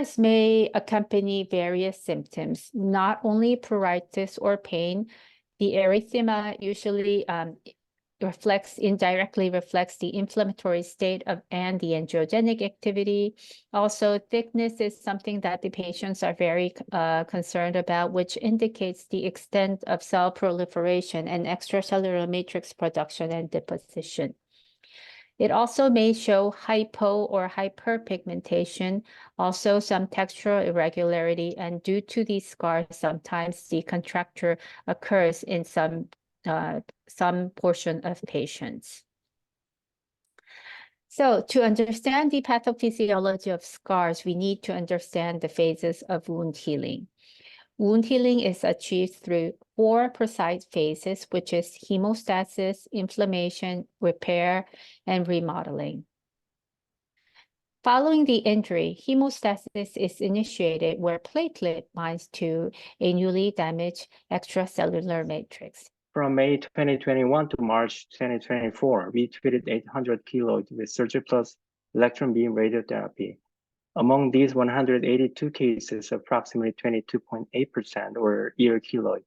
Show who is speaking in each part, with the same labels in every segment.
Speaker 1: Scars may accompany various symptoms, not only pruritus or pain. The erythema usually indirectly reflects the inflammatory state and the angiogenic activity. Also, thickness is something that the patients are very concerned about, which indicates the extent of cell proliferation and extracellular matrix production and deposition. It also may show hypo or hyperpigmentation, also some textural irregularity, and due to these scars, sometimes the contracture occurs in some portion of patients. So to understand the pathophysiology of scars, we need to understand the phases of wound healing. Wound healing is achieved through 4 precise phases, which is hemostasis, inflammation, repair, and remodeling. Following the injury, hemostasis is initiated where platelet binds to a newly damaged extracellular matrix.
Speaker 2: From May 2021 to March 2024, we treated 800 keloids with surgery plus electron beam radiotherapy. Among these 182 cases, approximately 22.8% were ear keloid.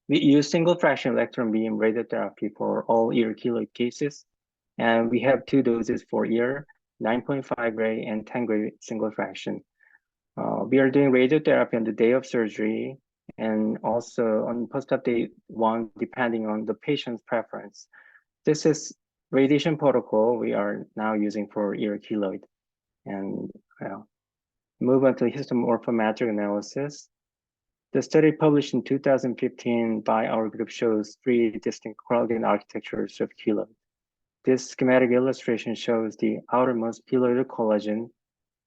Speaker 2: We use single fraction electron beam radiotherapy for all ear keloid cases, and we have 2 doses for ear, 9.5 gray and 10 gray single fraction. We are doing radiotherapy on the day of surgery and also on post-op day 1, depending on the patient's preference. This is radiation protocol we are now using for ear keloid. And move on to histomorphometric analysis. The study published in 2015 by our group shows 3 distinct collagen architectures of keloid. This schematic illustration shows the outermost keloidal collagen,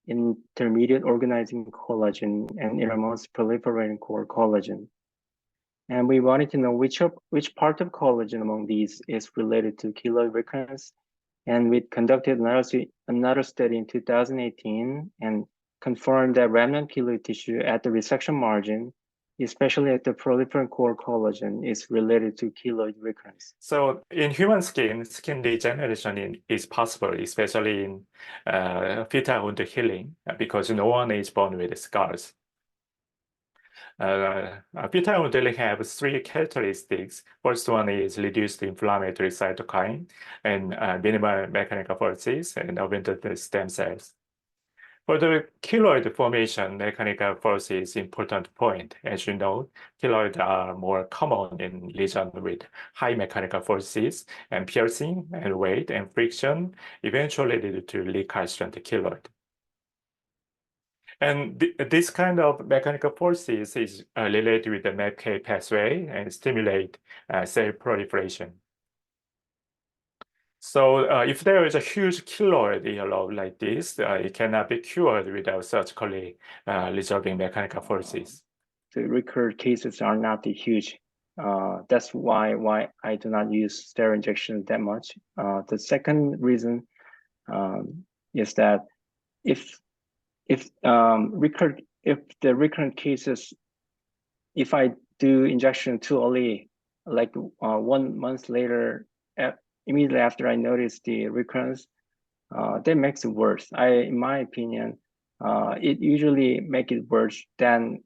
Speaker 2: intermediate organizing collagen, and innermost proliferating core collagen. And we wanted to know which part of collagen among these is related to keloid recurrence. And we conducted another study in 2018 and confirmed that remnant keloid tissue at the resection margin, especially at the proliferating core collagen, is related to keloid recurrence.
Speaker 3: So in human skin regeneration is possible, especially in fetal wound healing, because no one is born with scars. Fetal wound healing have 3 characteristics. First one is reduced inflammatory cytokine and minimal mechanical forces and augmented stem cells. For the keloid formation, mechanical force is important point. As you know, keloids are more common in regions with high mechanical forces, and piercing and weight and friction eventually lead to recalcitrant keloid. And this kind of mechanical forces is related with the MAPK pathway and stimulate cell proliferation. So if there is a huge keloid yellow like this, it cannot be cured without surgically resolving mechanical forces.
Speaker 2: The recurrent cases are not huge. That's why I do not use steroid injection that much. The second reason is that if the recurrent cases, if I do injection too early, like 1 month later, immediately after I notice the recurrence, that makes it worse. In my opinion, it usually makes it worse than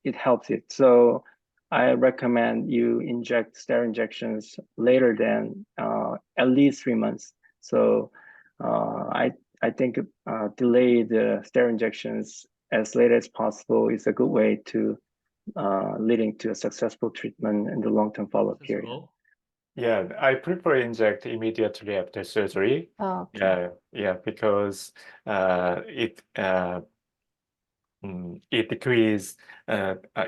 Speaker 2: it helps it. So I recommend you inject steroid injections later than at least 3 months. So I think delay the steroid injections as late as possible is a good way to leading to a successful treatment in the long-term follow-up period.
Speaker 3: Yeah, I prefer inject immediately after surgery.
Speaker 1: Oh, okay.
Speaker 3: Yeah, because it decreases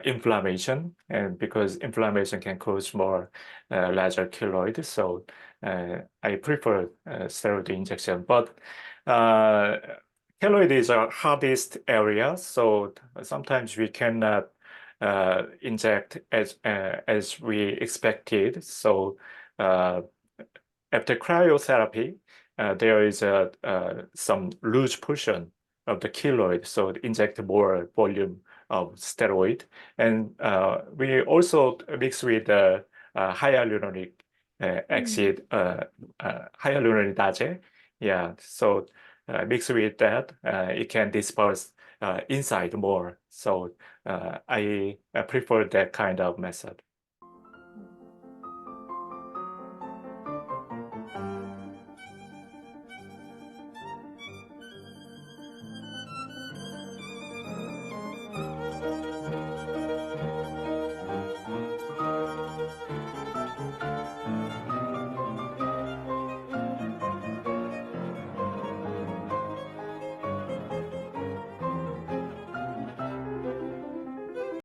Speaker 3: inflammation, and because inflammation can cause more larger keloid. So I prefer steroid injection, but keloid is our hardest area, so sometimes we cannot inject as we expected. So after cryotherapy, there is some loose portion of the keloid, so inject more volume of steroid, and we also mix with hyaluronic acid, hyaluronidase. Yeah, so mixed with that, it can disperse inside more. So I prefer that kind of method.